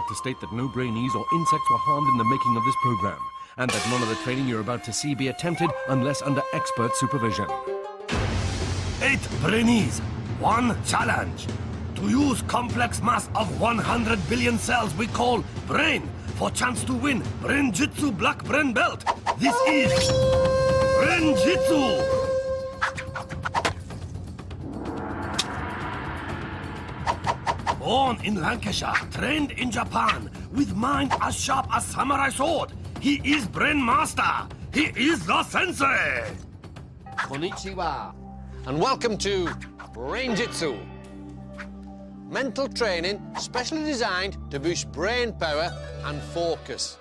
to state that no Brainees or insects were harmed in the making of this program, and that none of the training you're about to see be attempted unless under expert supervision. 8 Brainees, 1 challenge. To use complex mass of 100 billion cells we call brain for chance to win Brain-Jitsu Black Brain Belt. This is Brain-Jitsu. Born in Lancashire, trained in Japan, with mind as sharp as samurai sword. He is Brain Master. He is the sensei. Konnichiwa, and welcome to Brain-Jitsu. Mental training specially designed to boost brain power and focus.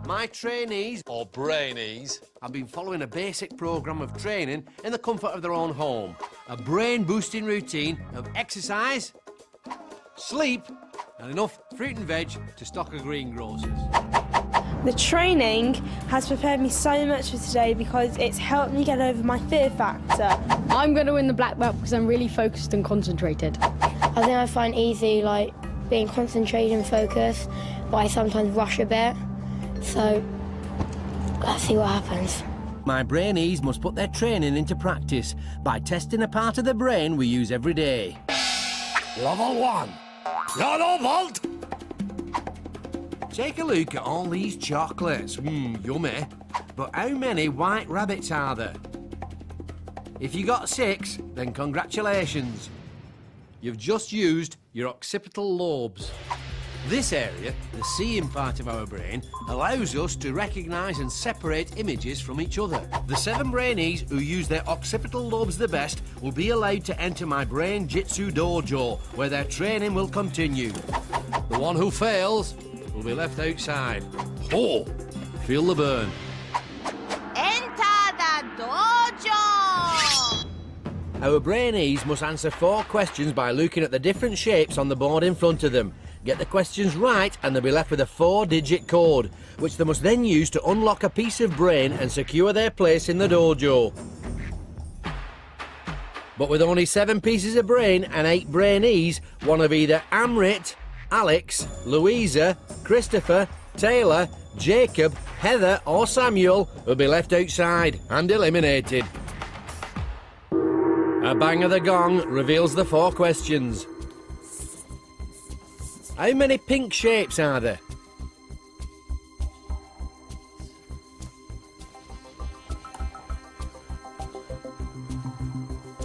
My trainees, or Brainees, have been following a basic program of training in the comfort of their own home. A brain-boosting routine of exercise, sleep, and enough fruit and veg to stock a greengrocers. The training has prepared me so much for today because it's helped me get over my fear factor. I'm going to win the black belt because I'm really focused and concentrated. I think I find easy, like, being concentrated and focused, but I sometimes rush a bit. So, let's see what happens. My Brainees must put their training into practice by testing a part of the brain we use every day. Level 1. Yellow vault. Take a look at all these chocolates. Yummy. But how many white rabbits are there? If you got 6, then congratulations. You've just used your occipital lobes. This area, the seeing part of our brain, allows us to recognise and separate images from each other. The 7 Brainees who use their occipital lobes the best will be allowed to enter my Brain-Jitsu dojo, where their training will continue. The one who fails will be left outside. Oh, feel the burn. Enter the dojo! Our Brainees must answer 4 questions by looking at the different shapes on the board in front of them. Get the questions right and they'll be left with a 4-digit code, which they must then use to unlock a piece of brain and secure their place in the dojo. But with only 7 pieces of brain and 8 Brainees, one of either Amrit, Alex, Louisa, Christopher, Tayla, Jacob, Heather or Samuel will be left outside and eliminated. A bang of the gong reveals the 4 questions. How many pink shapes are there?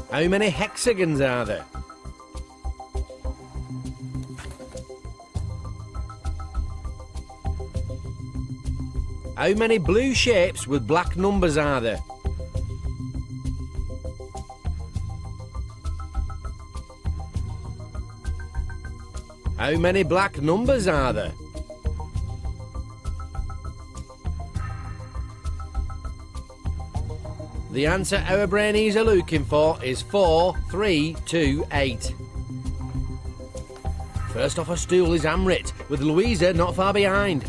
How many hexagons are there? How many blue shapes with black numbers are there? How many black numbers are there? The answer our Brainees are looking for is 4, 3, 2, 8. First off a stool is Amrit, with Louisa not far behind.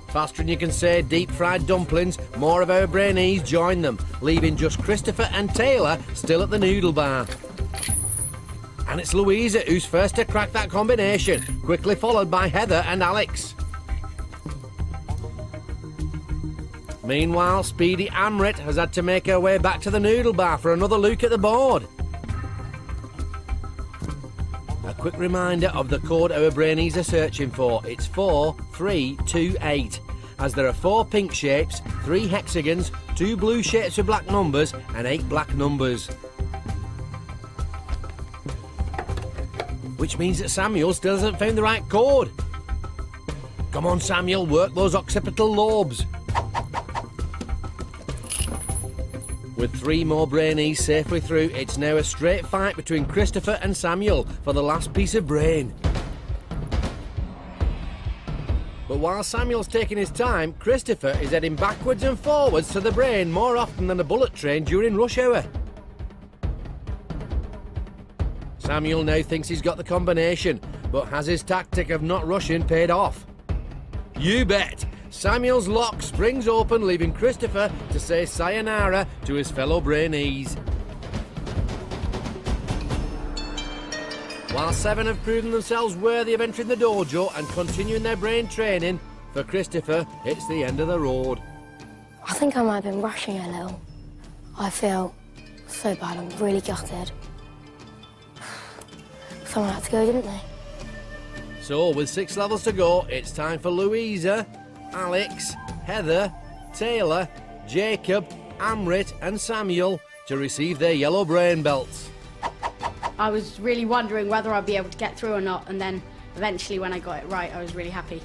Faster than you can say deep-fried dumplings, more of our Brainees join them, leaving just Christopher and Tayla still at the noodle bar. And it's Louisa who's first to crack that combination, quickly followed by Heather and Alex. Meanwhile, speedy Amrit has had to make her way back to the noodle bar for another look at the board. A quick reminder of the code our Brainees are searching for. It's 4, 3, 2, 8. As there are 4 pink shapes, 3 hexagons, 2 blue shapes with black numbers, and 8 black numbers. Which means that Samuel still hasn't found the right code. Come on, Samuel, work those occipital lobes. With 3 more Brainees safely through, it's now a straight fight between Christopher and Samuel for the last piece of brain. But while Samuel's taking his time, Christopher is heading backwards and forwards to the brain more often than a bullet train during rush hour. Samuel now thinks he's got the combination, but has his tactic of not rushing paid off? You bet! Samuel's lock springs open, leaving Christopher to say sayonara to his fellow Brainees. While 7 have proven themselves worthy of entering the dojo and continuing their brain training, for Christopher, it's the end of the road. I think I might have been rushing a little. I feel so bad, I'm really gutted. Someone had to go, didn't they? So, with 6 levels to go, it's time for Louisa, Alex, Heather, Tayla, Jacob, Amrit and Samuel to receive their yellow brain belts. I was really wondering whether I'd be able to get through or not, and then eventually when I got it right, I was really happy.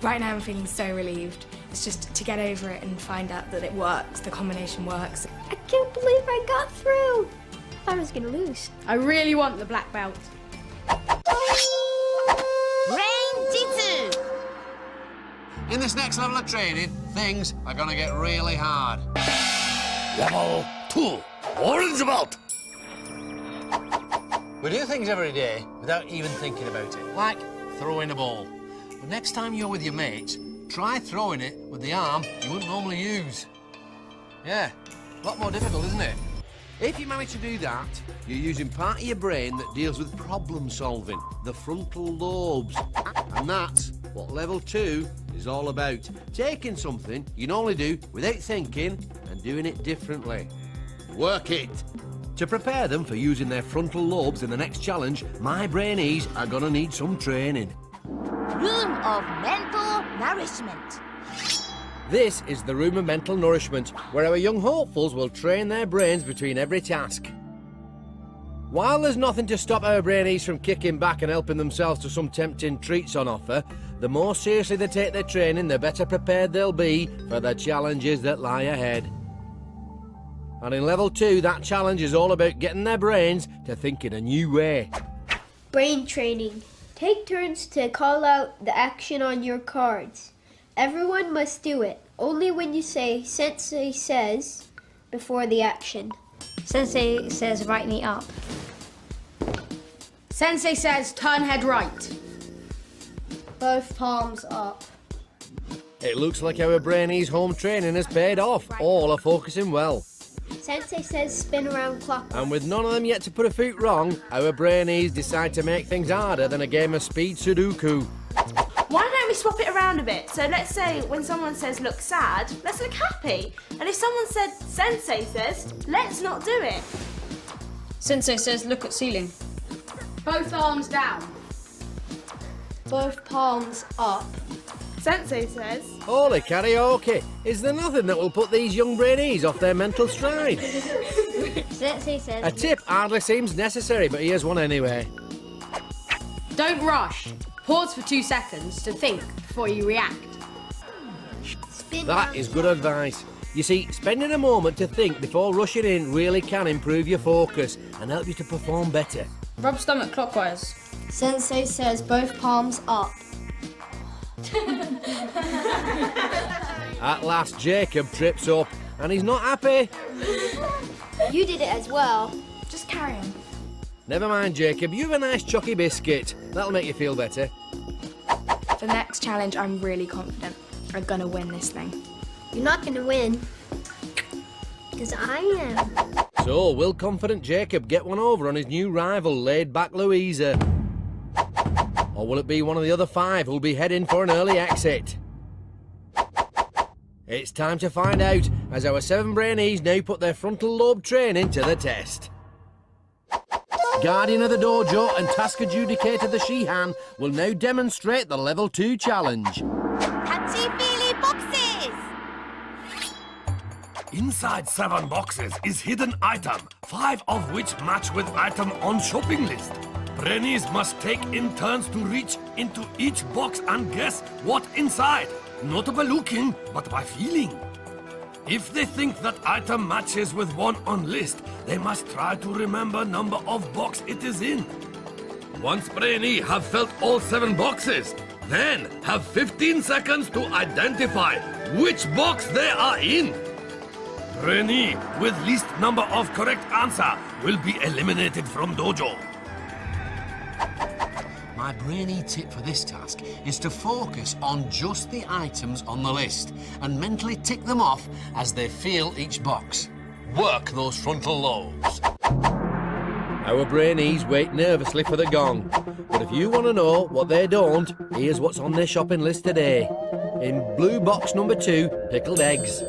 Right now I'm feeling so relieved. It's just to get over it and find out that it works, the combination works. I can't believe I got through. I thought I was gonna lose. I really want the black belt. Brain-Jitsu. In this next level of training, things are gonna get really hard. Level 2, orange belt. We do things every day without even thinking about it, like throwing a ball. But next time you're with your mates, try throwing it with the arm you wouldn't normally use. Yeah, a lot more difficult, isn't it? If you manage to do that, you're using part of your brain that deals with problem solving, the frontal lobes. And that's what level 2 is all about. Taking something you normally do without thinking and doing it differently. Work it. To prepare them for using their frontal lobes in the next challenge, my Brainees are gonna need some training. Room of mental nourishment. This is the room of mental nourishment, where our young hopefuls will train their brains between every task. While there's nothing to stop our Brainees from kicking back and helping themselves to some tempting treats on offer, the more seriously they take their training, the better prepared they'll be for the challenges that lie ahead. And in level 2, that challenge is all about getting their brains to think in a new way. Brain training. Take turns to call out the action on your cards. Everyone must do it, only when you say Sensei says before the action. Sensei says write me up. Sensei says turn head right. Both palms up. It looks like our Brainees' home training has paid off. All are focusing well. Sensei says spin around clockwise. And with none of them yet to put a foot wrong, our Brainees decide to make things harder than a game of speed Sudoku. Why don't we swap it around a bit? So let's say when someone says look sad, let's look happy. And if someone said Sensei says, let's not do it. Sensei says look at ceiling. Both arms down. Both palms up. Sensei says, Holy karaoke! Is there nothing that will put these young Brainees off their mental stride? Sensei says... A tip hardly seems necessary, but here's one anyway. Don't rush. Pause for 2 seconds to think before you react. Spin That round is good advice. You see, spending a moment to think before rushing in really can improve your focus and help you to perform better. Rub stomach clockwise. Sensei says both palms up. At last, Jacob trips up, and he's not happy. You did it as well. Just carry on. Never mind, Jacob. You have a nice chucky biscuit. That'll make you feel better. For the next challenge, I'm really confident. I'm gonna win this thing. You're not gonna win. Because I am. So, will confident Jacob get one over on his new rival, laid-back Louisa? Or will it be one of the other 5 who'll be heading for an early exit? It's time to find out, as our 7 Brainees now put their frontal lobe training to the test. Guardian of the dojo and task adjudicator the Shihan will now demonstrate the level 2 challenge. Touchy-feely boxes. Inside 7 boxes is hidden item, 5 of which match with item on shopping list. Brainees must take in turns to reach into each box and guess what inside. Not by looking, but by feeling. If they think that item matches with one on list, they must try to remember number of box it is in. Once Brainee have felt all 7 boxes, then have 15 seconds to identify which box they are in. Brainee with least number of correct answer will be eliminated from dojo. My Brainee tip for this task is to focus on just the items on the list and mentally tick them off as they feel each box. Work those frontal lobes. Our Brainees wait nervously for the gong. But if you want to know what they don't, here's what's on their shopping list today. In blue box number 2, pickled eggs.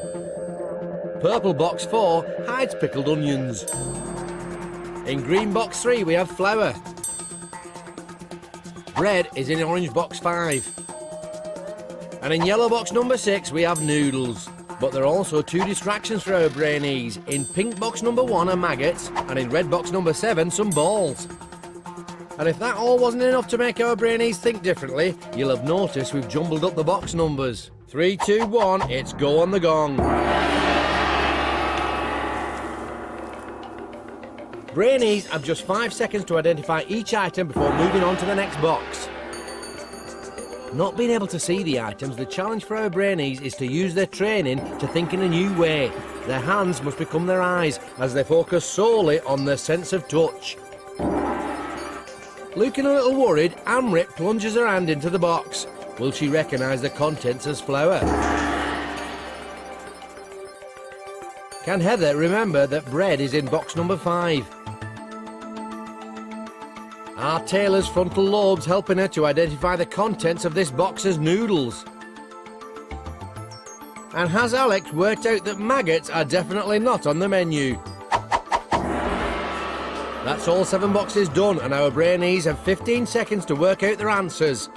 Purple box 4 hides pickled onions. In green box 3, we have flour. Bread is in orange box 5. And in yellow box number 6, we have noodles. But there are also 2 distractions for our Brainees. In pink box number 1 are maggots, and in red box number 7, some balls. And if that all wasn't enough to make our Brainees think differently, you'll have noticed we've jumbled up the box numbers. 3, 2, 1, it's go on the gong. Brainees have just 5 seconds to identify each item before moving on to the next box. Not being able to see the items, the challenge for our Brainees is to use their training to think in a new way. Their hands must become their eyes as they focus solely on their sense of touch. Looking a little worried, Amrit plunges her hand into the box. Will she recognise the contents as flour? Can Heather remember that bread is in box number 5? Are Tayla's frontal lobes helping her to identify the contents of this box as noodles? And has Alex worked out that maggots are definitely not on the menu? That's all 7 boxes done, and our Brainees have 15 seconds to work out their answers.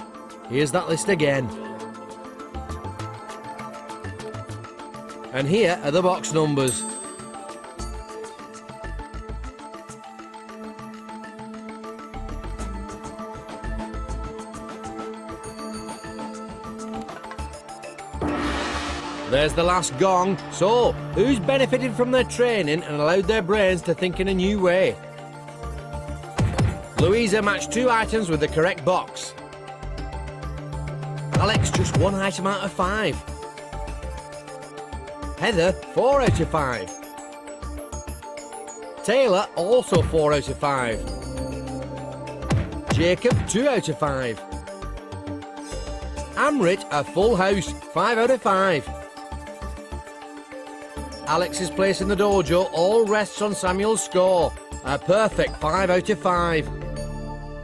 Here's that list again. And here are the box numbers. There's the last gong. So, who's benefited from their training and allowed their brains to think in a new way? Louisa matched 2 items with the correct box. Alex just 1 item out of 5. Heather 4 out of 5. Tayla also 4 out of 5. Jacob 2 out of 5. Amrit a full house, 5 out of 5. Alex's place in the dojo all rests on Samuel's score. A perfect 5 out of 5.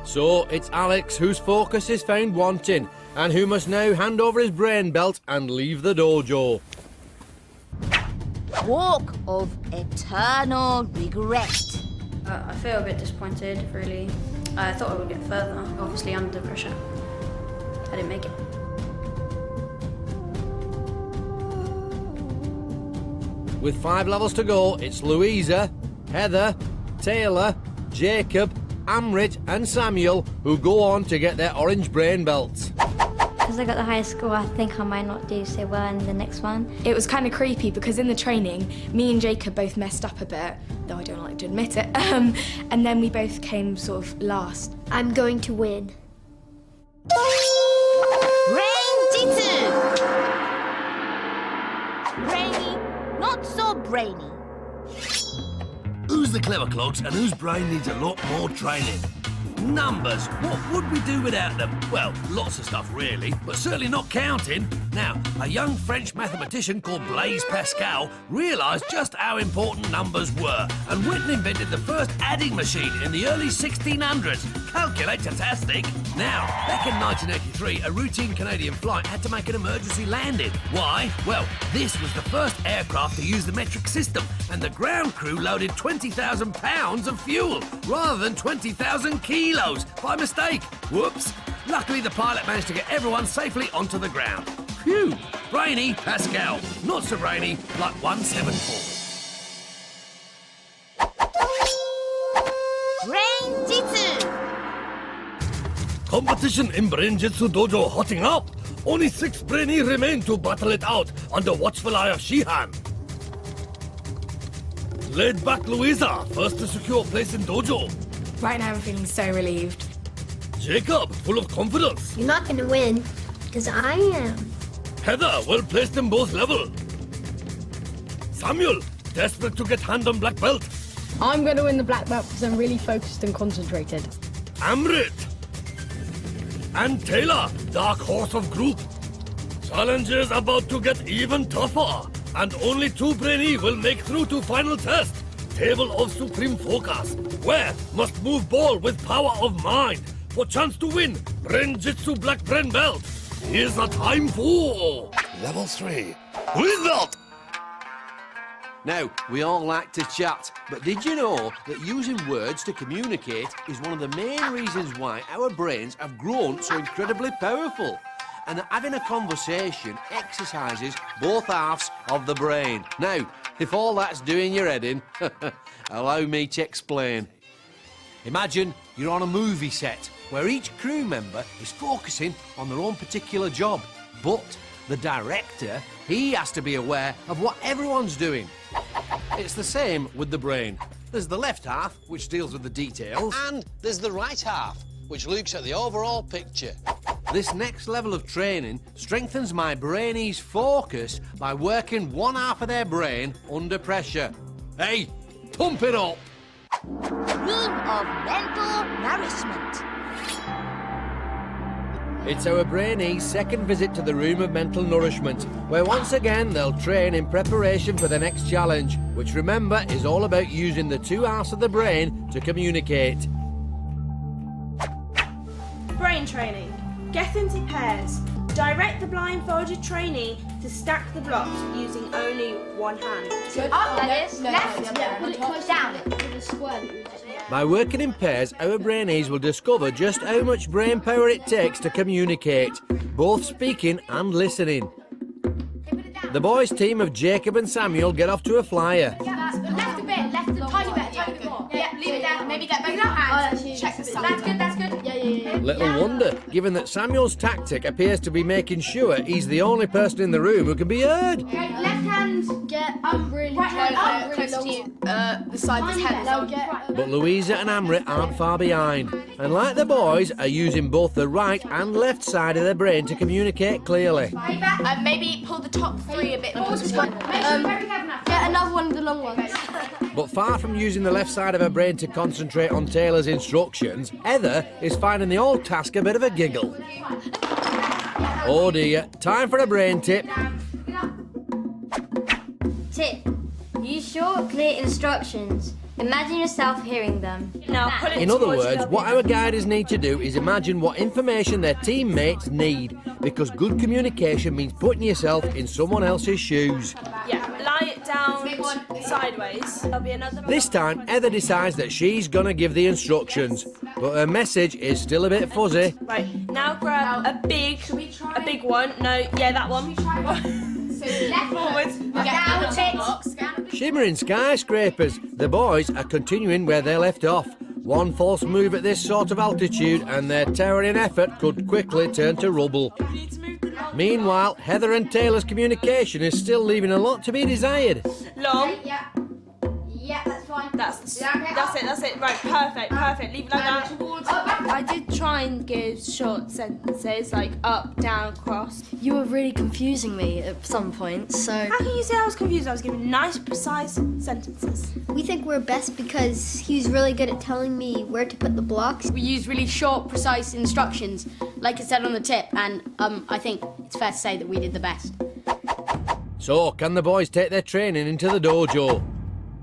So it's Alex whose focus is found wanting and who must now hand over his brain belt and leave the dojo. Walk of eternal regret. I feel a bit disappointed, really. I thought I would get further, obviously under pressure. I didn't make it. With 5 levels to go, it's Louisa, Heather, Tayla, Jacob, Amrit and Samuel who go on to get their orange brain belts. Because I got the highest score, I think I might not do so well in the next one. It was kind of creepy because in the training, me and Jacob both messed up a bit, though I don't like to admit it, and then we both came sort of last. I'm going to win. Brain-Jitsu. Brainy, not so brainy. Who's the clever clogs and whose brain needs a lot more training? Numbers. What would we do without them? Well, lots of stuff really, but certainly not counting. Now, a young French mathematician called Blaise Pascal realised just how important numbers were and went and invented the first adding machine in the early 1600s. Calculator-tastic. Now, back in 1983, a routine Canadian flight had to make an emergency landing. Why? Well, this was the first aircraft to use the metric system, and the ground crew loaded 20,000 pounds of fuel rather than 20,000 kilos by mistake. Whoops. Luckily, the pilot managed to get everyone safely onto the ground. Phew. Brainy Pascal. Not so brainy, like 174. Brain-Jitsu. Competition in Brain-Jitsu dojo hotting up. Only 6 Brainy remain to battle it out under watchful eye of Shihan. Laid back Louisa, first to secure place in dojo. Right now I'm feeling so relieved. Jacob, full of confidence. You're not going to win, because I am. Heather, well placed in both levels. Samuel, desperate to get hand on black belt. I'm going to win the black belt because I'm really focused and concentrated. Amrit. And Tayla, dark horse of group. Challenges about to get even tougher. And only 2 Brainy will make through to final test. Table of supreme focus. Where must move ball with power of mind for chance to win Brain-Jitsu Black Brain Belt. Here's the time for Level 3. Result! Now, we all like to chat, but did you know that using words to communicate is one of the main reasons why our brains have grown so incredibly powerful? And that having a conversation exercises both halves of the brain. Now, if all that's doing your head in, allow me to explain. Imagine you're on a movie set where each crew member is focusing on their own particular job, but the director, he has to be aware of what everyone's doing. It's the same with the brain. There's the left half, which deals with the details, and there's the right half, which looks at the overall picture. This next level of training strengthens my Brainees' focus by working one half of their brain under pressure. Hey, pump it up! Room of mental nourishment. It's our Brainees' second visit to the Room of Mental Nourishment, where once again they'll train in preparation for the next challenge, which remember is all about using the two halves of the brain to communicate. Brain training. Get into pairs. Direct the blindfolded trainee to stack the blocks using only one hand. Up, that is. Left. Down. By working in pairs, our Brainees will discover just how much brain power it takes to communicate, both speaking and listening. The boys' team of Jacob and Samuel get off to a flyer. Left a bit, left a tiny bit more. Yeah, leave it there. Maybe get both hands. Check the side. That's good. Yeah. Little wonder, given that Samuel's tactic appears to be making sure he's the only person in the room who can be heard. Okay, left hand, get up really close to you. The side that's heavy. But Louisa and Amrit aren't far behind, and like the boys, are using both the right and left side of their brain to communicate clearly. Maybe pull the top three a bit more. Get another one of the long ones. But far from using the left side of her brain to concentrate on Tayla's instructions, Heather is finding the whole task a bit of a giggle. Oh dear, time for a brain tip. Tip. Use short, clear instructions. Imagine yourself hearing them. Now put it In other towards words, your- what our guiders need to do is imagine what information their teammates need, because good communication means putting yourself in someone else's shoes. Yeah, lie it down sideways. There'll be another. This time, Heather decides that she's gonna give the instructions, but her message is still a bit fuzzy. Right, now grab a big one. No, yeah, that one. Forwards. Shimmering skyscrapers. The boys are continuing where they left off. One false move at this sort of altitude and their towering effort could quickly turn to rubble. Meanwhile, Heather and Taylor's communication is still leaving a lot to be desired. Long. Yeah, that's fine. That's it. Right, perfect. Leave it like that. I did try and give short sentences like up, down, cross. You were really confusing me at some points, so... How can you say I was confused? I was giving nice, precise sentences. We think we're best because he's really good at telling me where to put the blocks. We use really short, precise instructions, like it said on the tip, and I think it's fair to say that we did the best. So, can the boys take their training into the dojo?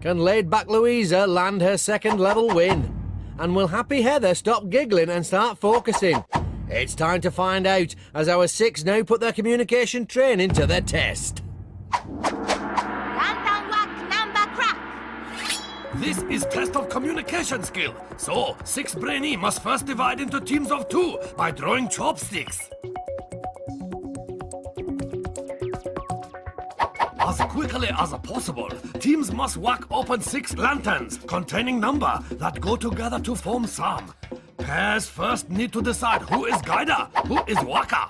Can laid-back Louisa land her second level win? And will happy Heather stop giggling and start focusing? It's time to find out as our six now put their communication training to the test. Lantern walk number crack. This is test of communication skill. So, 6 Brainee must first divide into teams of 2 by throwing chopsticks. As quickly as possible, teams must whack open 6 lanterns containing number that go together to form sum. Pairs first need to decide who is guider, who is whacker.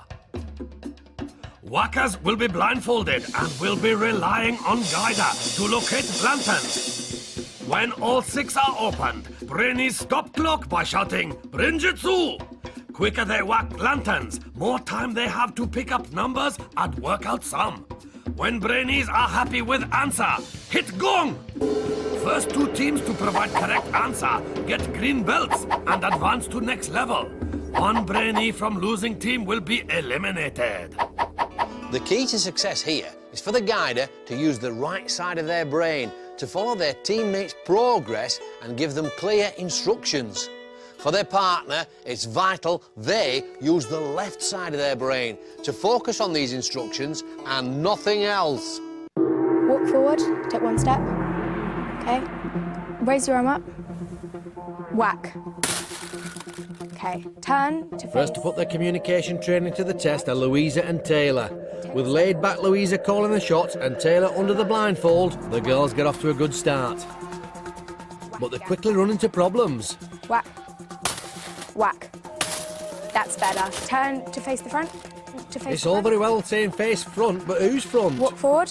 Whackers will be blindfolded and will be relying on guider to locate lanterns. When all 6 are opened, Brainees stop clock by shouting Brain-Jitsu. Quicker they whack lanterns, more time they have to pick up numbers and work out sum. When Brainees are happy with answer, hit gong! First 2 teams to provide correct answer get green belts and advance to next level. 1 Brainee from losing team will be eliminated. The key to success here is for the guider to use the right side of their brain to follow their teammates' progress and give them clear instructions. For their partner, it's vital they use the left side of their brain to focus on these instructions and nothing else. Walk forward, take one step. Okay. Raise your arm up. Whack. Okay, turn to face. First to put their communication training to the test are Louisa and Tayla. With laid-back Louisa calling the shots and Tayla under the blindfold, the girls get off to a good start. But they quickly run into problems. Whack. Whack. That's better. Turn to face the front. To face It's the all front. very well saying face front, but who's front? Walk forward.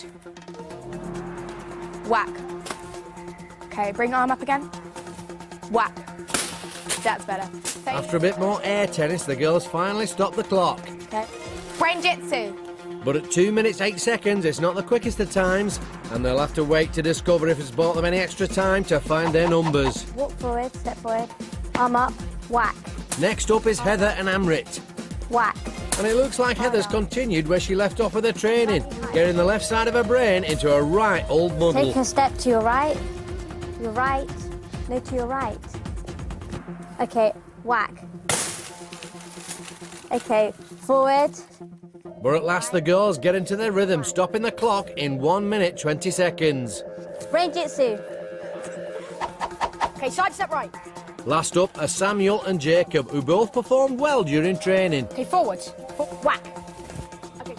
Whack. Okay, bring arm up again. Whack. That's better. Face. After a bit more air tennis, the girls finally stop the clock. Okay. Brain-Jitsu. But at 2 minutes 8 seconds, it's not the quickest of times, and they'll have to wait to discover if it's bought them any extra time to find their numbers. Walk forward, step forward. Arm up, whack, Next up is Heather and Amrit. whack. And it looks like Heather's continued where she left off with her training, getting the left side of her brain into a right old muddle. Take a step to your right. Your right. No, to your right. Okay, whack. Okay, forward. But at last the girls get into their rhythm, stopping the clock in 1 minute 20 seconds. Brain-Jitsu. Okay, side step right. Last up are Samuel and Jacob, who both performed well during training. Okay, forward. Whack.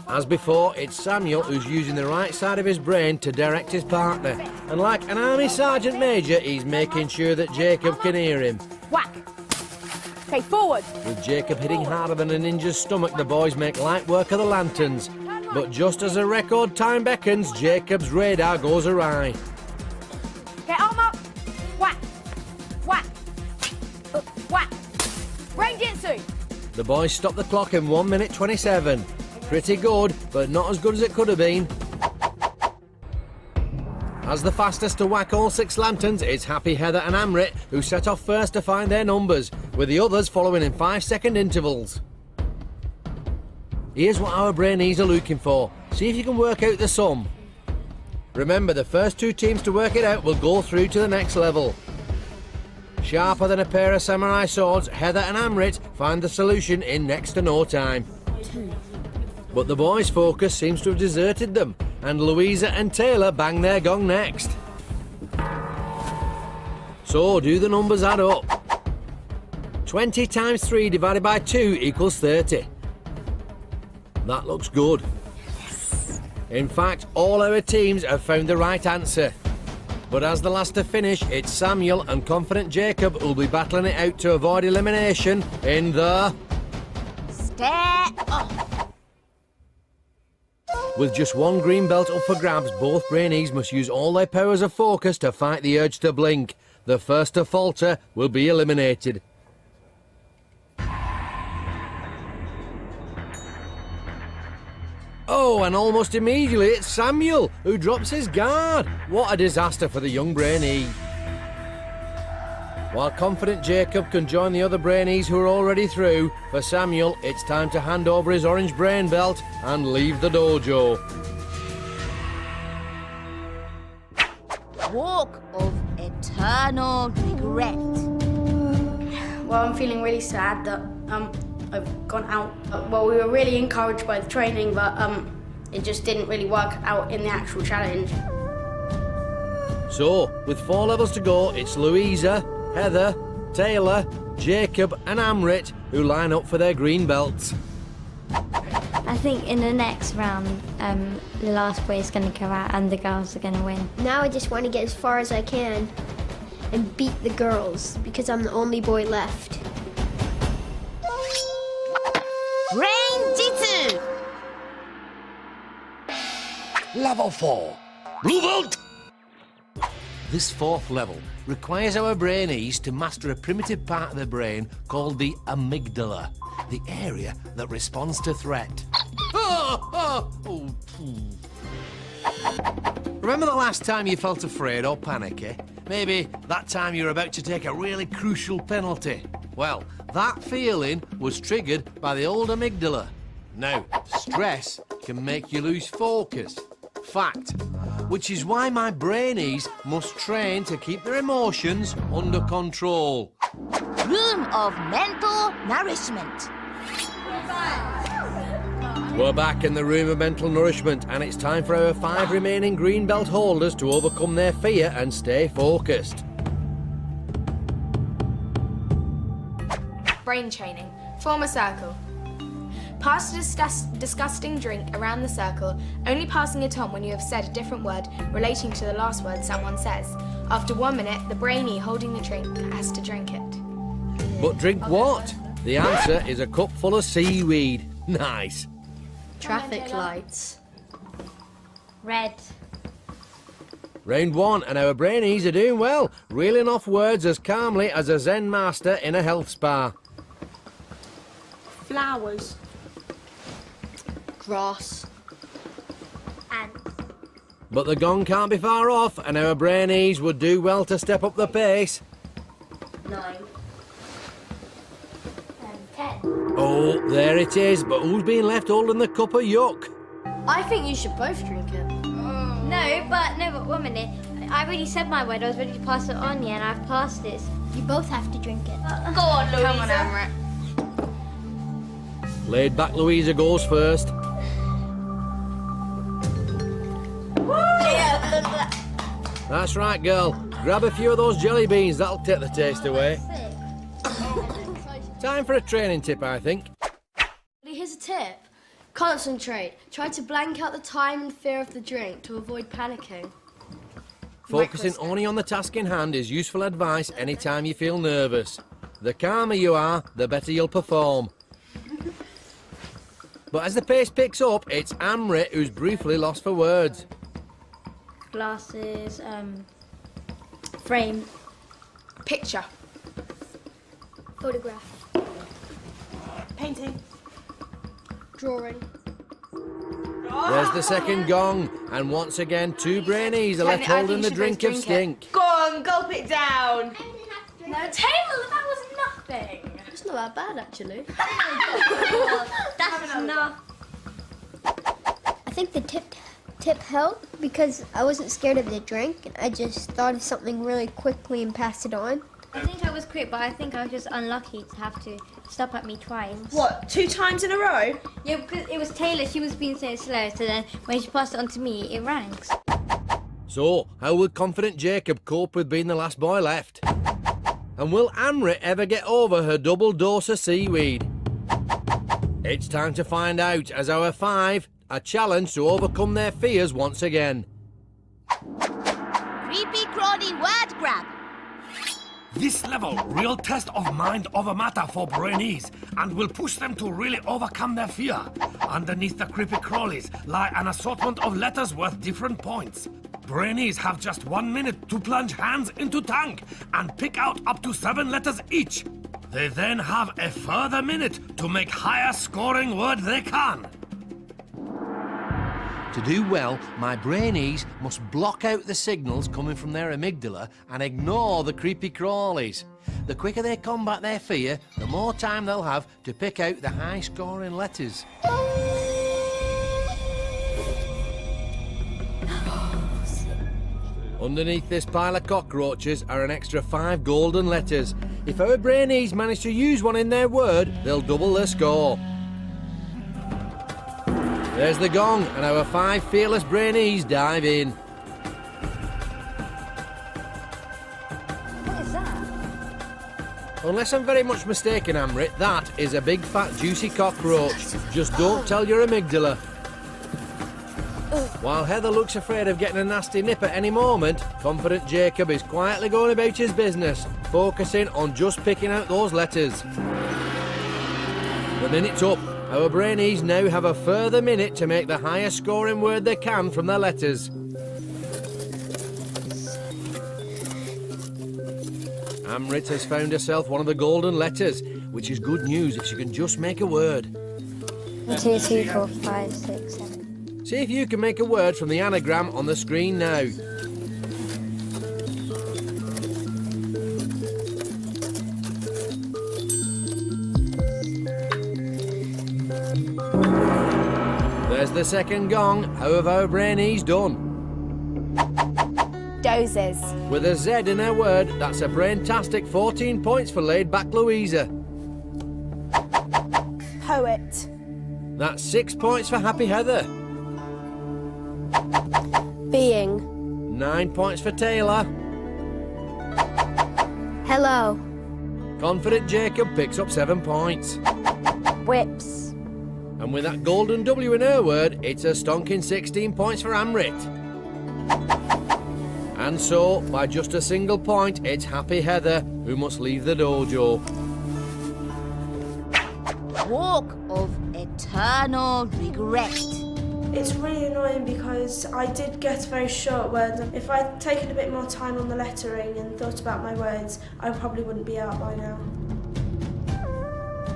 As before, it's Samuel who's using the right side of his brain to direct his partner. And like an army sergeant major, he's making sure that Jacob can hear him. Whack. Okay, forward. With Jacob hitting harder than a ninja's stomach, the boys make light work of the lanterns. But just as a record time beckons, Jacob's radar goes awry. Okay, arm up. Whack. Whack. Whack. Brain-Jitsu. The boys stop the clock in 1 minute 27. Pretty good, but not as good as it could have been. As the fastest to whack all 6 lanterns, it's Happy Heather and Amrit, who set off first to find their numbers, with the others following in 5-second intervals. Here's what our Brainees are looking for. See if you can work out the sum. Remember, the first 2 teams to work it out will go through to the next level. Sharper than a pair of samurai swords, Heather and Amrit find the solution in next to no time. But the boys' focus seems to have deserted them, and Louisa and Tayla bang their gong next. So, do the numbers add up? 20 times 3 divided by 2 equals 30. That looks good. In fact, all our teams have found the right answer. But as the last to finish, it's Samuel and confident Jacob who'll be battling it out to avoid elimination in the... Step up. With just 1 green belt up for grabs, both Brainees must use all their powers of focus to fight the urge to blink. The first to falter will be eliminated. Oh, and almost immediately it's Samuel, who drops his guard. What a disaster for the young Brainee. While confident Jacob can join the other Brainees who are already through, for Samuel, it's time to hand over his orange brain belt and leave the dojo. Walk of eternal regret. Well, I'm feeling really sad that I've gone out. Well, we were really encouraged by the training, but it just didn't really work out in the actual challenge. So, with 4 levels to go, it's Louisa, Heather, Tayla, Jacob and Amrit who line up for their green belts. I think in the next round, the last boy is going to go out and the girls are going to win. Now I just want to get as far as I can and beat the girls because I'm the only boy left. Brain-Jitsu. Level 4. Blue belt. This 4th level requires our Brainees to master a primitive part of the brain called the amygdala, the area that responds to threat. Remember the last time you felt afraid or panicky? Maybe that time you were about to take a really crucial penalty. Well, that feeling was triggered by the old amygdala. Now, stress can make you lose focus. Fact. Which is why my Brainees must train to keep their emotions under control. Room of mental nourishment. We're back in the room of mental nourishment, and it's time for our 5 remaining green belt holders to overcome their fear and stay focused. Brain training. Form a circle. Pass a disgusting drink around the circle, only passing it on when you have said a different word relating to the last word someone says. After 1 minute, the brainee holding the drink has to drink it. But drink what? The answer is a cup full of seaweed. Nice. Traffic lights. Red. Round 1, and our Brainees are doing well, reeling off words as calmly as a Zen master in a health spa. Flowers. Grass. Ants. But the gong can't be far off, and our Brainees would do well to step up the pace. 9. 10. Oh, there it is, but who's been left holding the cup of yuck? I think you should both drink it. No, but 1 minute. I already said my word. I was ready to pass it on, yeah, and I've passed it. You both have to drink it. Go on, Louisa. Come on, Amrit. Laid back Louisa goes first. That's right, girl. Grab a few of those jelly beans, that'll take the taste away. Time for a training tip, I think. Here's a tip. Concentrate. Try to blank out the time and fear of the drink to avoid panicking. Focusing only on the task in hand is useful advice anytime you feel nervous. The calmer you are, the better you'll perform. But as the pace picks up, it's Amrit who's briefly lost for words. Glasses, frame. Picture. Photograph. Painting. Drawing. There's the second gong, and once again, 2 Brainees are left holding the drink of stink. Go on, gulp it down. No, Tayla, that was nothing. It's not that bad, actually. That's enough. I think the tip helped because I wasn't scared of the drink and I just thought of something really quickly and passed it on. I think I was quick, but I think I was just unlucky to have to stop at me twice. What, 2 times in a row? Yeah, because it was Tayla, she was being so slow, so then when she passed it on to me, it ranks. So, how will confident Jacob cope with being the last boy left? And will Amrit ever get over her double dose of seaweed? It's time to find out as our 5 are challenged to overcome their fears once again. Creepy crawly word grab. This level, real test of mind over matter for Brainees, and will push them to really overcome their fear. Underneath the creepy crawlies lie an assortment of letters worth different points. Brainees have just 1 minute to plunge hands into tank and pick out up to 7 letters each. They then have a further minute to make higher scoring word they can. To do well, my Brainees must block out the signals coming from their amygdala and ignore the creepy crawlies. The quicker they combat their fear, the more time they'll have to pick out the high-scoring letters. Underneath this pile of cockroaches are an extra 5 golden letters. If our Brainees manage to use one in their word, they'll double their score. There's the gong, and our 5 fearless Brainees dive in. What is that? Unless I'm very much mistaken, Amrit, that is a big fat juicy cockroach. Just don't tell your amygdala. While Heather looks afraid of getting a nasty nip at any moment, confident Jacob is quietly going about his business, focusing on just picking out those letters. The minute's up. Our Brainees now have a further minute to make the highest scoring word they can from their letters. Amrit has found herself one of the golden letters, which is good news if she can just make a word. 1, 2, 3, 4, 5, 6, 7. See if you can make a word from the anagram on the screen now. Says the second gong. How have our Brainees done? Dozes. With a Z in her word, that's a brain-tastic 14 points for laid-back Louisa. Poet. That's 6 points for happy Heather. Being. 9 points for Tayla. Hello. Confident Jacob picks up 7 points. Whips. And with that golden W in her word, it's a stonking 16 points for Amrit. And so, by just a single point, it's happy Heather who must leave the dojo. Walk of eternal regret. It's really annoying because I did get very short words. If I'd taken a bit more time on the lettering and thought about my words, I probably wouldn't be out by now.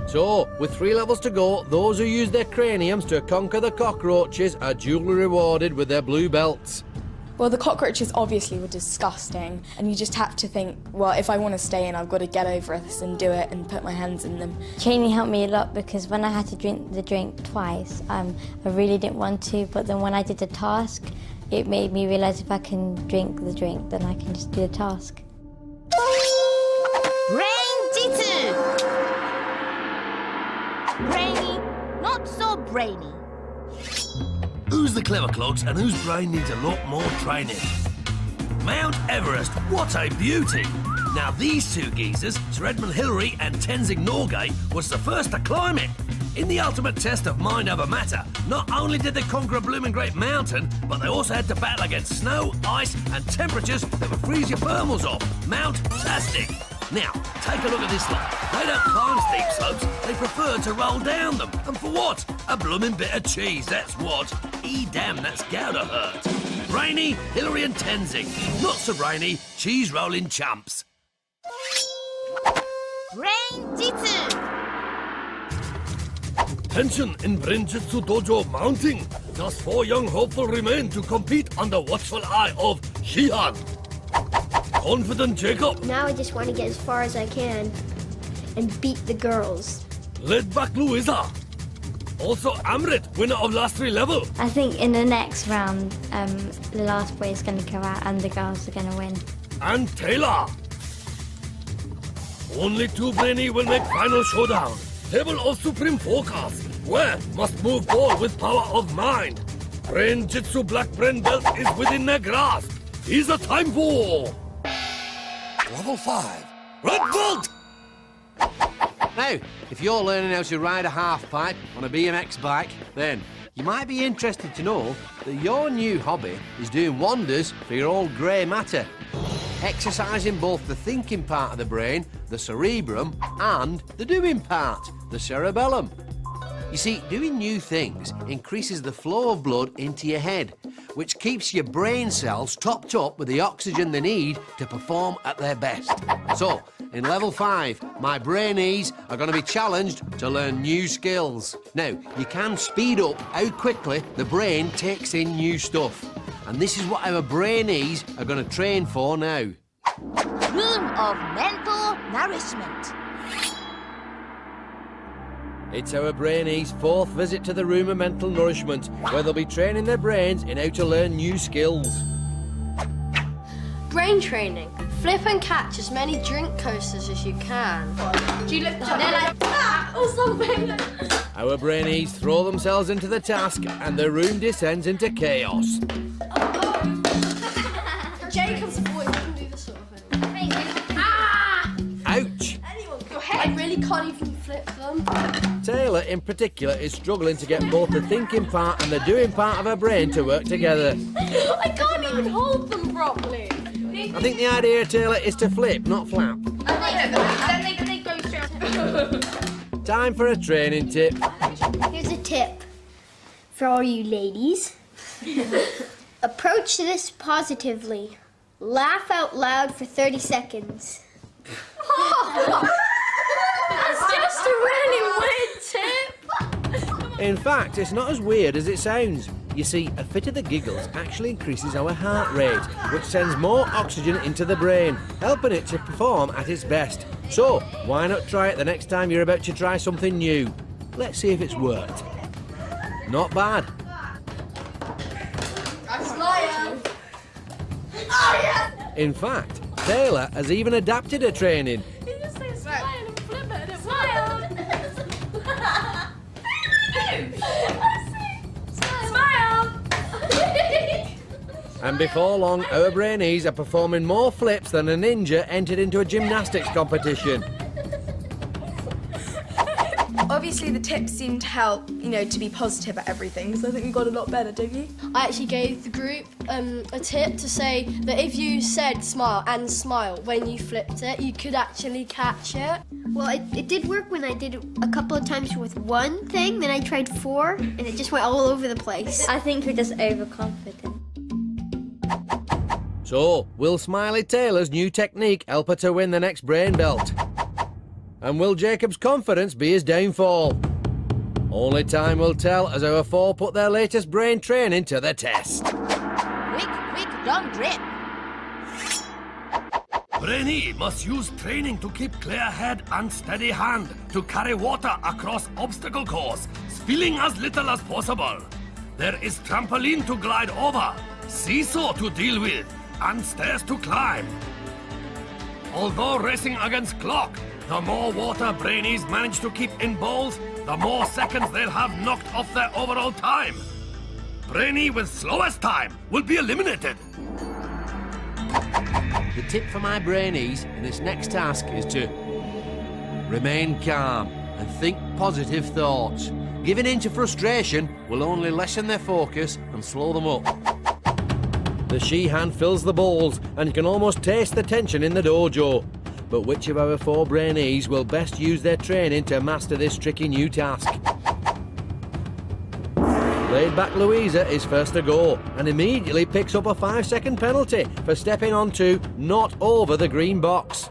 So, with 3 levels to go, those who use their craniums to conquer the cockroaches are duly rewarded with their blue belts. Well, the cockroaches obviously were disgusting, and you just have to think, well, if I want to stay in, I've got to get over this and do it and put my hands in them. Training helped me a lot because when I had to drink the drink twice, I really didn't want to, but then when I did the task, it made me realise if I can drink the drink, then I can just do the task. Brain-Jitsu. Brainy, not so brainy. Who's the clever clogs and whose brain needs a lot more training? Mount Everest, what a beauty! Now these two geezers, Sir Edmund Hillary and Tenzing Norgay, was the first to climb it. In the ultimate test of mind over matter, not only did they conquer a blooming great mountain, but they also had to battle against snow, ice and temperatures that would freeze your thermals off. Mount-tastic! Now, take a look at this lot. They don't climb steep slopes, they prefer to roll down them. And for what? A blooming bit of cheese, that's what. Damn, that's Gouda hurt. Brainy, Hillary and Tenzing. Not so brainy, cheese-rolling chumps. Brain-Jitsu. Tension in Brain-Jitsu Dojo mounting. Just 4 young hopeful remain to compete under watchful eye of Shihan. Confident Jacob. Now I just want to get as far as I can and beat the girls. Led back Louisa. Also Amrit, winner of last 3 level. I think in the next round, the last boy is going to go out and the girls are going to win. And Tayla. Only 2 Brainy will make final showdown. Table of supreme focus. Where must move ball with power of mind. Brain-Jitsu black brain belt is within their grasp. Is a time for level 5. Red belt! Now, if you're learning how to ride a half-pipe on a BMX bike, then you might be interested to know that your new hobby is doing wonders for your old grey matter, exercising both the thinking part of the brain, the cerebrum, and the doing part, the cerebellum. You see, doing new things increases the flow of blood into your head, which keeps your brain cells topped up with the oxygen they need to perform at their best. So, in level 5, my Brainees are going to be challenged to learn new skills. Now, you can speed up how quickly the brain takes in new stuff. And this is what our Brainees are going to train for now. Room of mental nourishment. It's our Brainees' 4th visit to the room of mental nourishment, where they'll be training their brains in how to learn new skills. Brain training. Flip and catch as many drink coasters as you can. Do you look They're like that or something. Our Brainees throw themselves into the task, and the room descends into chaos. Jacob's voice can do this sort of thing. Ouch! I really can't even flip them. Tayla, in particular, is struggling to get both the thinking part and the doing part of her brain to work together. I can't even hold them properly. I think the idea, Tayla, is to flip, not flap. Then they go straight. Time for a training tip. Here's a tip for all you ladies. Approach this positively. Laugh out loud for 30 seconds. That's just a really weird tip. In fact, it's not as weird as it sounds. You see, a fit of the giggles actually increases our heart rate, which sends more oxygen into the brain, helping it to perform at its best. So, why not try it the next time you're about to try something new? Let's see if it's worked. Not bad. In fact, Tayla has even adapted her training. And before long, our Brainees are performing more flips than a ninja entered into a gymnastics competition. Obviously, the tips seem to help, to be positive at everything, so I think we got a lot better, don't you? I actually gave the group a tip to say that if you said smile when you flipped it, you could actually catch it. Well, it did work when I did it a couple of times with one thing, then I tried 4, and it just went all over the place. I think we're just overconfident. So, will Smiley Taylor's new technique help her to win the next brain belt? And will Jacob's confidence be his downfall? Only time will tell as our 4 put their latest brain training to the test. Quick, don't drip. Brainee must use training to keep clear head and steady hand to carry water across obstacle course, spilling as little as possible. There is trampoline to glide over, seesaw to deal with, and stairs to climb. Although racing against clock, the more water Brainees manage to keep in bowls, the more seconds they'll have knocked off their overall time. Brainee with slowest time will be eliminated. The tip for my Brainees in this next task is to remain calm and think positive thoughts. Giving in to frustration will only lessen their focus and slow them up. The she-hand fills the bowls and you can almost taste the tension in the dojo. But which of our 4 Brainees will best use their training to master this tricky new task? Laid-back Louisa is first to go and immediately picks up a 5-second penalty for stepping onto, not over the green box.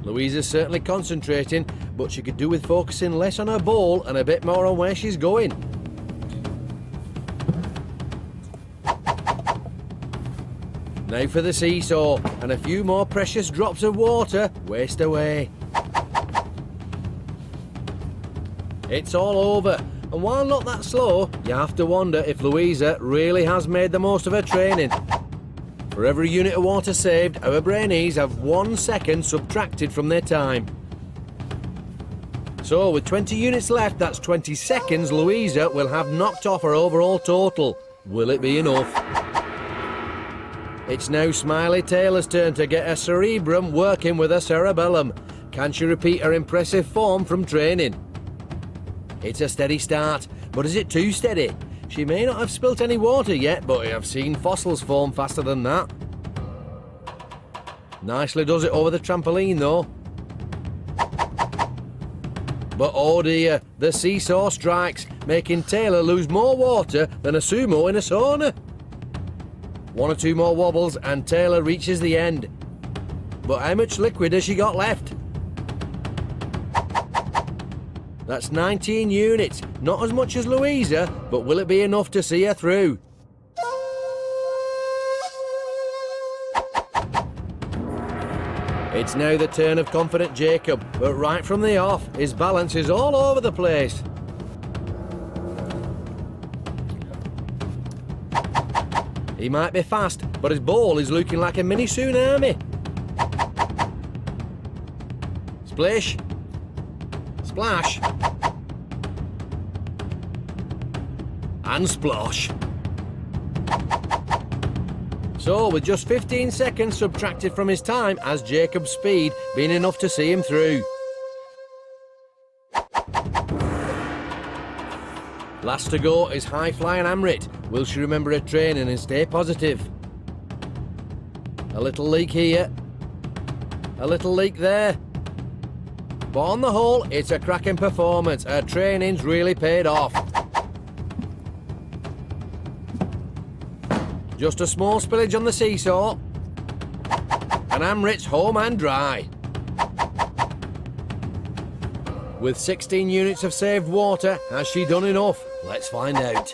Louisa's certainly concentrating, but she could do with focusing less on her bowl and a bit more on where she's going. Now for the seesaw, and a few more precious drops of water waste away. It's all over, and while not that slow, you have to wonder if Louisa really has made the most of her training. For every unit of water saved, our Brainees have 1 second subtracted from their time. So with 20 units left, that's 20 seconds Louisa will have knocked off her overall total. Will it be enough? It's now Smiley Taylor's turn to get her cerebrum working with her cerebellum. Can she repeat her impressive form from training? It's a steady start, but is it too steady? She may not have spilt any water yet, but I've seen fossils form faster than that. Nicely does it over the trampoline though. But oh dear, the seesaw strikes, making Tayla lose more water than a sumo in a sauna. 1 or 2 more wobbles and Tayla reaches the end. But how much liquid has she got left? That's 19 units, not as much as Louisa, but will it be enough to see her through? It's now the turn of confident Jacob, but right from the off, his balance is all over the place. He might be fast, but his ball is looking like a mini tsunami. Splish. Splash. And splosh. So, with just 15 seconds subtracted from his time, has Jacob's speed been enough to see him through? Last to go is high-flying Amrit. Will she remember her training and stay positive? A little leak here. A little leak there. But on the whole, it's a cracking performance. Her training's really paid off. Just a small spillage on the seesaw. And Amrit's home and dry. With 16 units of saved water, has she done enough? Let's find out.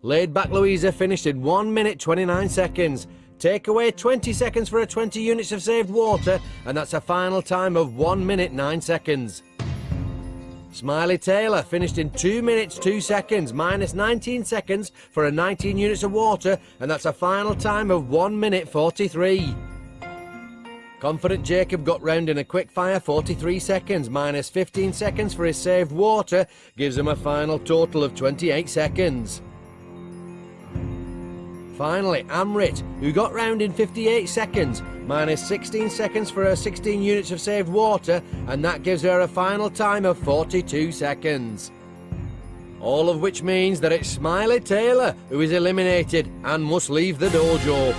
Laid back Louisa finished in 1 minute 29 seconds. Take away 20 seconds for her 20 units of saved water, and that's a final time of 1 minute 9 seconds. Smiley Tayla finished in 2 minutes 2 seconds, minus 19 seconds for a 19 units of water, and that's a final time of 1 minute 43. Confident Jacob got round in a quick fire 43 seconds, minus 15 seconds for his saved water, gives him a final total of 28 seconds. Finally, Amrit, who got round in 58 seconds, minus 16 seconds for her 16 units of saved water, and that gives her a final time of 42 seconds. All of which means that it's Smiley Tayla who is eliminated and must leave the dojo.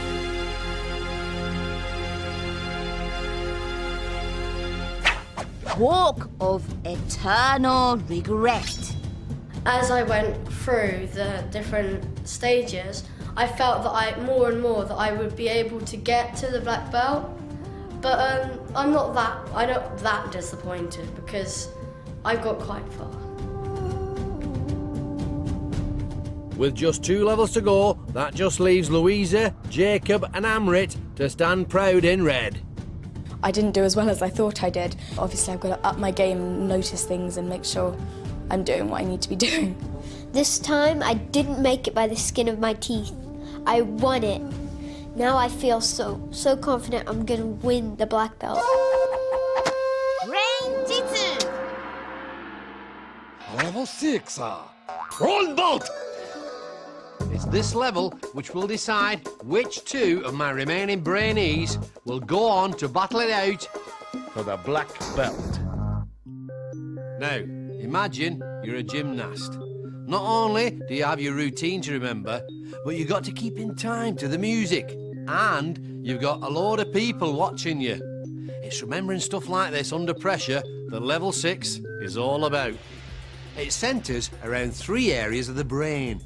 Walk of eternal regret. As I went through the different stages, I felt that more and more that I would be able to get to the black belt. But I'm not that disappointed because I got quite far. With just 2 levels to go, that just leaves Louisa, Jacob and Amrit to stand proud in red. I didn't do as well as I thought I did. Obviously, I've got to up my game, notice things and make sure I'm doing what I need to be doing. This time, I didn't make it by the skin of my teeth. I won it. Now I feel so confident I'm gonna win the black belt. Brain-Jitsu. Level 6, Roll boat! It's this level which will decide which 2 of my remaining Brainees will go on to battle it out For the black belt. Now, imagine you're a gymnast. Not only do you have your routine to remember, but you've got to keep in time to the music. And you've got a load of people watching you. It's remembering stuff like this under pressure that level 6 is all about. It centres around 3 areas of the brain.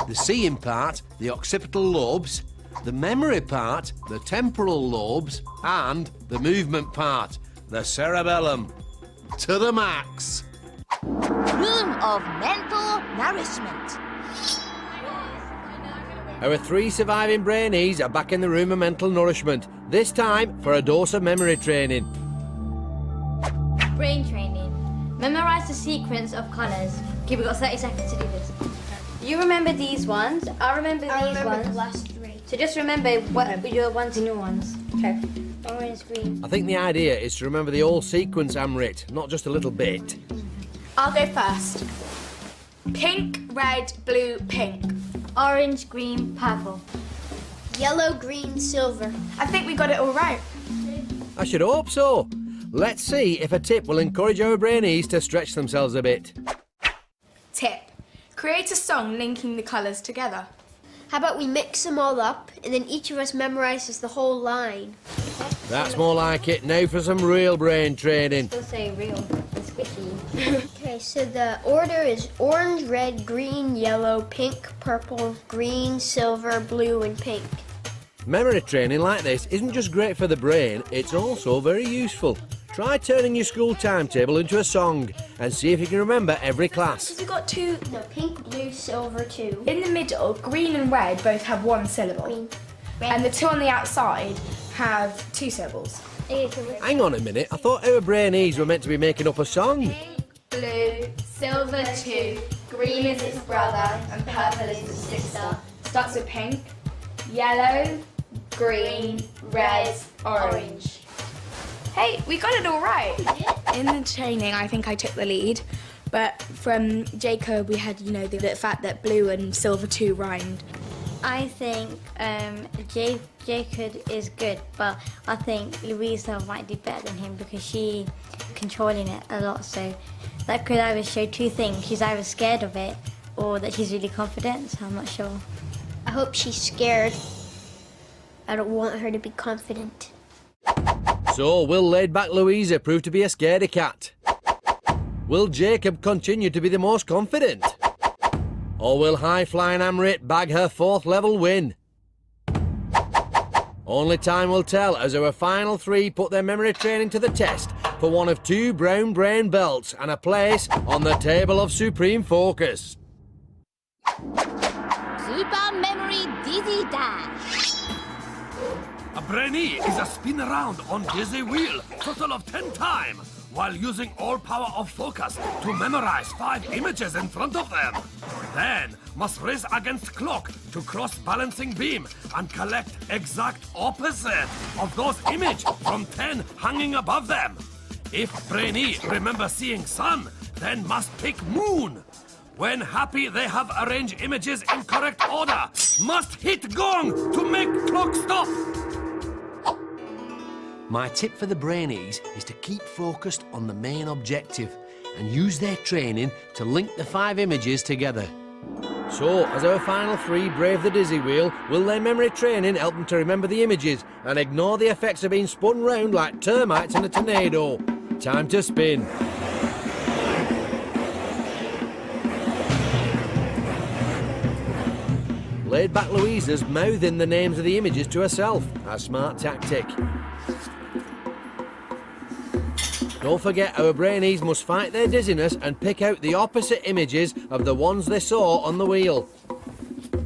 The seeing part, the occipital lobes, the memory part, the temporal lobes, and the movement part, the cerebellum. To the max. Room of mental nourishment. Our 3 surviving Brainees are back in the room of mental nourishment, this time for a dose of memory training. Brain training. Memorize the sequence of colours. Okay, we've got 30 seconds to do this. You remember these ones. I remember these ones. The last 3. So just remember what your ones and your ones. Okay. Orange, green. I think the idea is to remember the whole sequence, Amrit, not just a little bit. I'll go first. Pink, red, blue, pink. Orange, green, purple. Yellow, green, silver. I think we got it all right. I should hope so. Let's see if a tip will encourage our Brainees to stretch themselves a bit. Tip. Create a song linking the colours together. How about we mix them all up and then each of us memorizes the whole line? That's more like it. Now for some real brain training. Still say real. It's squishy. Okay, so the order is orange, red, green, yellow, pink, purple, green, silver, blue, and pink. Memory training like this isn't just great for the brain, it's also very useful. Try turning your school timetable into a song and see if you can remember every class. We've got 2. No, pink, blue, silver, 2. In the middle, green and red both have 1 syllable. Green. And the 2 on the outside have 2 syllables. Hang on a minute, I thought our Brainees were meant to be making up a song. Pink, blue, silver 2, green is its brother, and purple is its sister. Starts with pink, yellow, green, red, orange. Hey, we got it all right. In the training, I think I took the lead, but from Jacob, we had, the fact that blue and silver 2 rhymed. I think Jacob is good, but I think Louisa might do better than him because she's controlling it a lot. So that could either show 2 things. She's either scared of it or that she's really confident, so I'm not sure. I hope she's scared. I don't want her to be confident. So, will laid-back Louisa prove to be a scaredy cat? Will Jacob continue to be the most confident? Or will high-flying Amrit bag her 4th level win? Only time will tell as our final 3 put their memory training to the test for one of 2 brown brain belts and a place on the table of supreme focus. Super Memory Dizzy Dash. A Brainee is a spin around on dizzy wheel, total of 10 times. while using all power of focus to memorize 5 images in front of them. Then must race against clock to cross balancing beam and collect exact opposite of those images from 10 hanging above them. If Brainee remember seeing sun, then must pick moon. When happy they have arranged images in correct order, must hit gong to make clock stop. My tip for the Brainees is to keep focused on the main objective and use their training to link the 5 images together. So, as our final 3 brave the dizzy wheel, will their memory training help them to remember the images and ignore the effects of being spun round like termites in a tornado? Time to spin. Laid-back Louisa's mouthing the names of the images to herself, a smart tactic. Don't forget our Brainees must fight their dizziness and pick out the opposite images of the ones they saw on the wheel.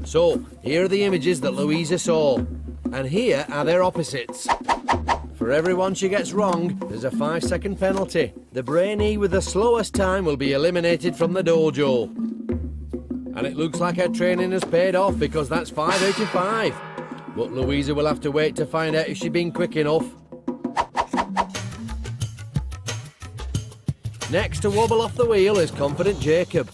So, here are the images that Louisa saw, and here are their opposites. For every one she gets wrong, there's a 5-second penalty. The Brainee with the slowest time will be eliminated from the dojo. And it looks like her training has paid off because that's 5 out of 5. But Louisa will have to wait to find out if she's been quick enough. Next to wobble off the wheel is confident Jacob.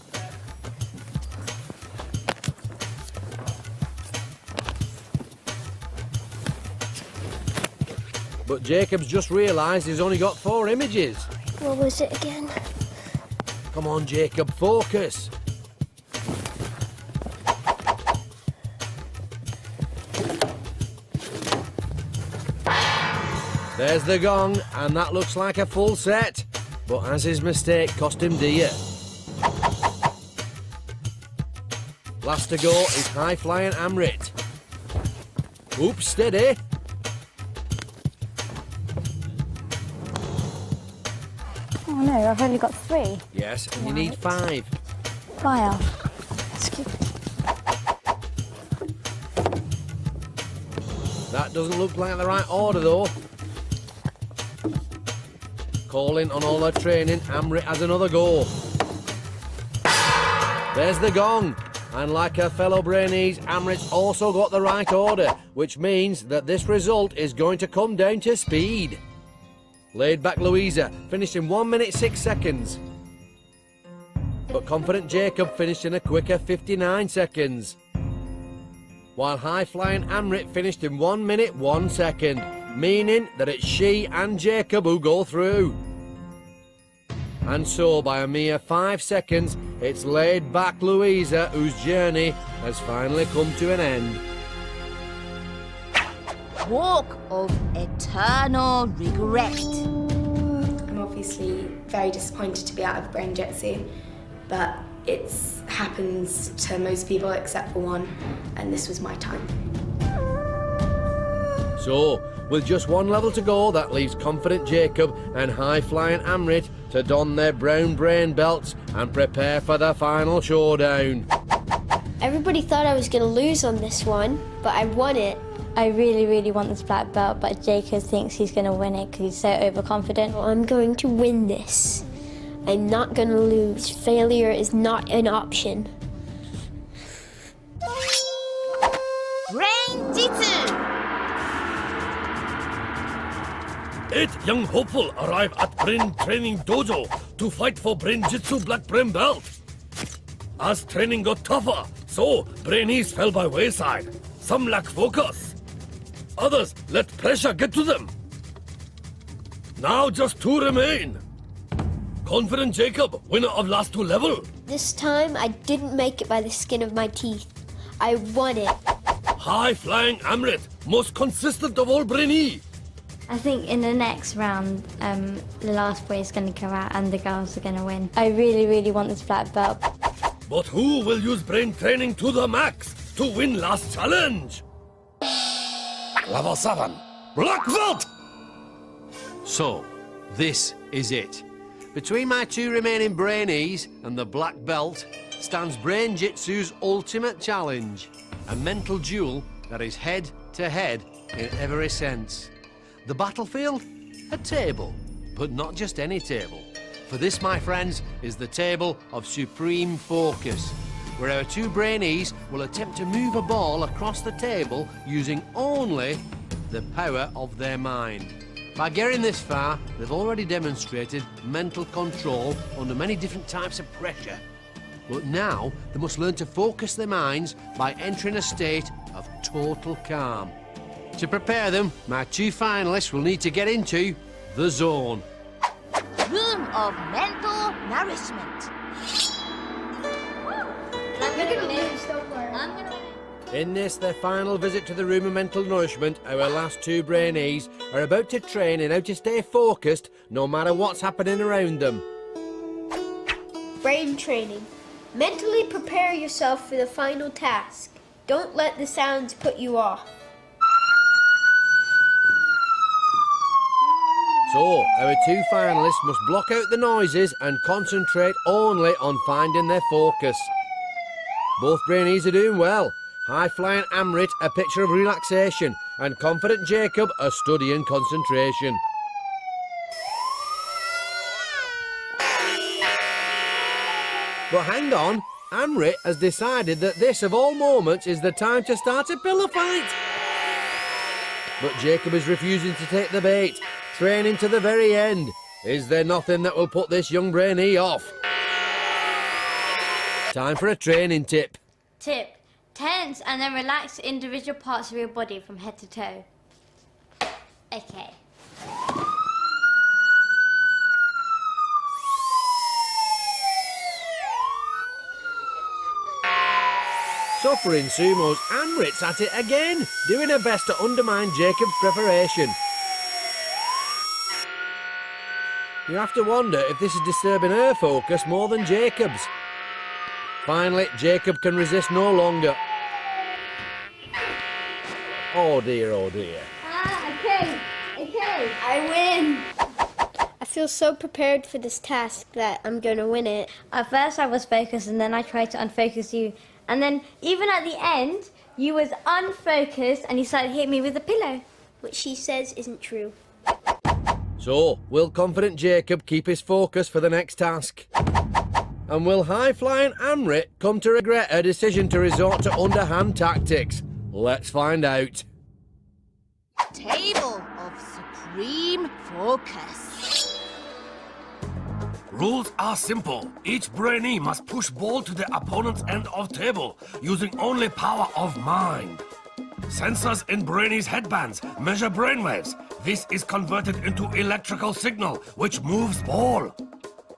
But Jacob's just realised he's only got 4 images. What was it again? Come on, Jacob, focus. There's the gong, and that looks like a full set. But as his mistake cost him dear. Last to go is high-flying Amrit. Oops, steady. Oh no, I've only got 3. Yes, and you need 5. Fire. Excuse me. That doesn't look like the right order, though. Calling on all her training, Amrit has another go. There's the gong. And like her fellow Brainees, Amrit's also got the right order, which means that this result is going to come down to speed. Laid-back Louisa finished in 1 minute 6 seconds. But confident Jacob finished in a quicker 59 seconds. While high-flying Amrit finished in 1 minute 1 second. Meaning that it's she and Jacob who go through. And so, by a mere 5 seconds, it's laid-back Louisa whose journey has finally come to an end. Walk of eternal regret. I'm obviously very disappointed to be out of Brain-Jitsu, but it happens to most people except for one, and this was my time. So, with just 1 level to go, that leaves confident Jacob and high-flying Amrit to don their brown brain belts and prepare for the final showdown. Everybody thought I was going to lose on this one, but I won it. I really, really want this black belt, but Jacob thinks he's going to win it because he's so overconfident. I'm going to win this. I'm not going to lose. Failure is not an option. Brain-Jitsu. 8 young hopeful arrive at Brain Training Dojo to fight for Brain-Jitsu Black Brain Belt. As training got tougher, so Brainees fell by wayside. Some lack focus. Others let pressure get to them. Now just 2 remain. Confident Jacob, winner of last 2 level. This time, I didn't make it by the skin of my teeth. I won it. High-flying Amrit, most consistent of all Brainee. I think in the next round, the last boy is going to go out and the girls are going to win. I really, really want this black belt. But who will use brain training to the max to win last challenge? Level 7, Black Belt! So, this is it. Between my 2 remaining Brainees and the black belt stands Brain-Jitsu's ultimate challenge. A mental duel that is head-to-head in every sense. The battlefield? A table. But not just any table. For this, my friends, is the table of supreme focus, where our two Brainees will attempt to move a ball across the table using only the power of their mind. By getting this far, they've already demonstrated mental control under many different types of pressure. But now, they must learn to focus their minds by entering a state of total calm. To prepare them, my two finalists will need to get into the zone. Room of mental nourishment. I'm gonna lose, don't worry. I'm gonna win. In this, their final visit to the room of mental nourishment, our last two Brainees are about to train in how to stay focused no matter what's happening around them. Brain training. Mentally prepare yourself for the final task. Don't let the sounds put you off. So, our two finalists must block out the noises and concentrate only on finding their focus. Both Brainees are doing well. High-flying Amrit, a picture of relaxation, and confident Jacob, a studying concentration. But hang on, Amrit has decided that this, of all moments, is the time to start a pillow fight. But Jacob is refusing to take the bait, training to the very end. Is there nothing that will put this young Brainee off? Time for a training tip. Tip: tense and then relax individual parts of your body from head to toe. Okay. Suffering Sumo's Amrit's at it again, doing her best to undermine Jacob's preparation. You have to wonder if this is disturbing her focus more than Jacob's. Finally, Jacob can resist no longer. Oh dear, oh dear. Okay. I win. I feel so prepared for this task that I'm gonna win it. At first I was focused and then I tried to unfocus you. And then even at the end, you was unfocused and you started hitting me with a pillow. What she says isn't true. So, will confident Jacob keep his focus for the next task? And will high-flying Amrit come to regret her decision to resort to underhand tactics? Let's find out. Table of supreme focus. Rules are simple. Each Brainee must push ball to the opponent's end of table, using only power of mind. Sensors in Brainees' headbands measure brainwaves. This is converted into electrical signal, which moves ball.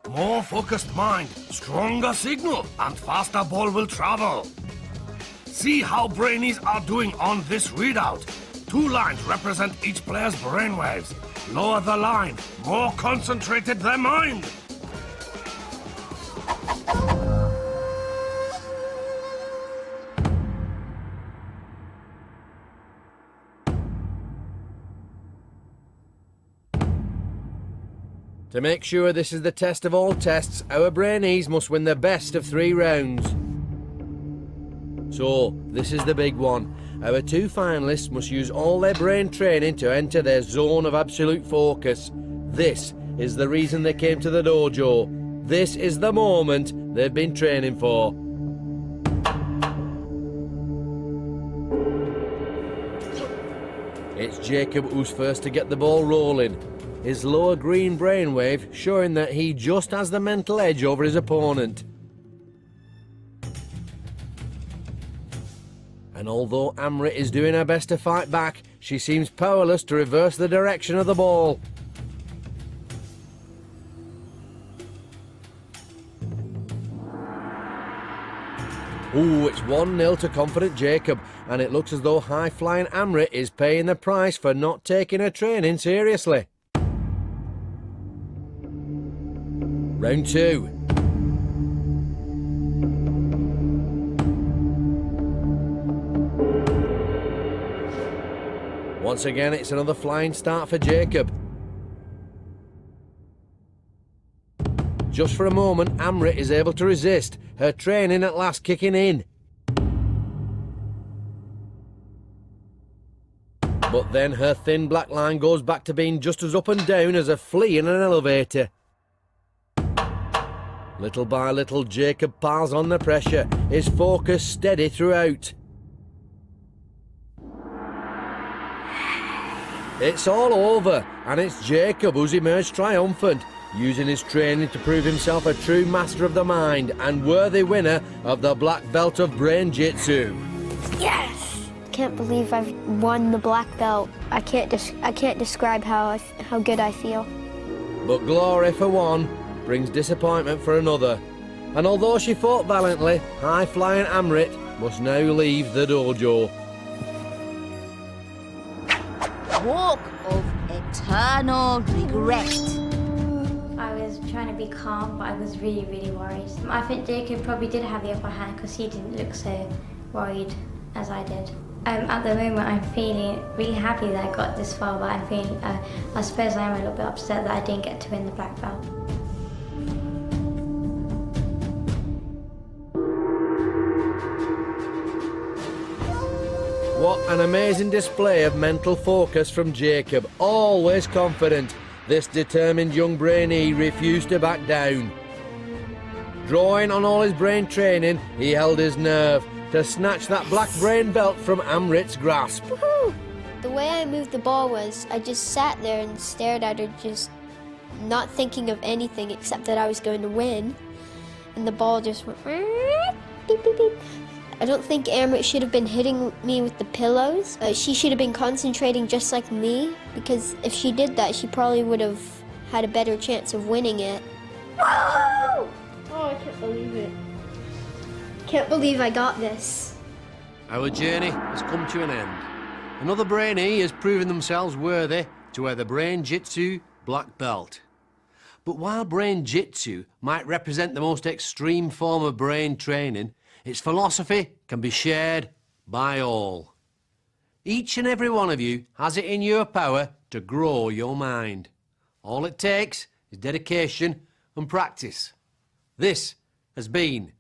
More focused mind, stronger signal, and faster ball will travel. See how Brainees are doing on this readout. 2 lines represent each player's brainwaves. Lower the line, more concentrated their mind. To make sure this is the test of all tests, our Brainees must win the best of 3 rounds. So, this is the big one. Our 2 finalists must use all their brain training to enter their zone of absolute focus. This is the reason they came to the dojo. This is the moment they've been training for. It's Jacob who's first to get the ball rolling. His lower green brainwave showing that he just has the mental edge over his opponent. And although Amrit is doing her best to fight back, she seems powerless to reverse the direction of the ball. Ooh, it's 1-0 to confident Jacob, and it looks as though high-flying Amrit is paying the price for not taking her training seriously. Round 2. Once again, it's another flying start for Jacob. Just for a moment, Amrit is able to resist, her training at last kicking in. But then her thin black line goes back to being just as up and down as a flea in an elevator. Little by little, Jacob piles on the pressure, his focus steady throughout. It's all over, and it's Jacob who's emerged triumphant, using his training to prove himself a true master of the mind and worthy winner of the black belt of Brain-Jitsu. Yes! Can't believe I've won the black belt. I can't describe how good I feel. But glory for one brings disappointment for another. And although she fought valiantly, high-flying Amrit must now leave the dojo. Walk of eternal regret. I was trying to be calm, but I was really, really worried. I think Jacob probably did have the upper hand because he didn't look so worried as I did. At the moment, I'm feeling really happy that I got this far, but I'm feeling, I suppose I am a little bit upset that I didn't get to win the black belt. What an amazing display of mental focus from Jacob, always confident. This determined young Brainee refused to back down. Drawing on all his brain training, he held his nerve to snatch that black brain belt from Amrit's grasp. Woohoo! The way I moved the ball was I just sat there and stared at her, just not thinking of anything except that I was going to win. And the ball just went beep, beep, beep. I don't think Amrit should have been hitting me with the pillows. She should have been concentrating just like me, because if she did that, she probably would have had a better chance of winning it. Whoa! Oh, I can't believe it. Can't believe I got this. Our journey has come to an end. Another Brainee has proven themselves worthy to wear the Brain-Jitsu black belt. But while Brain-Jitsu might represent the most extreme form of brain training, its philosophy can be shared by all. Each and every one of you has it in your power to grow your mind. All it takes is dedication and practice. This has been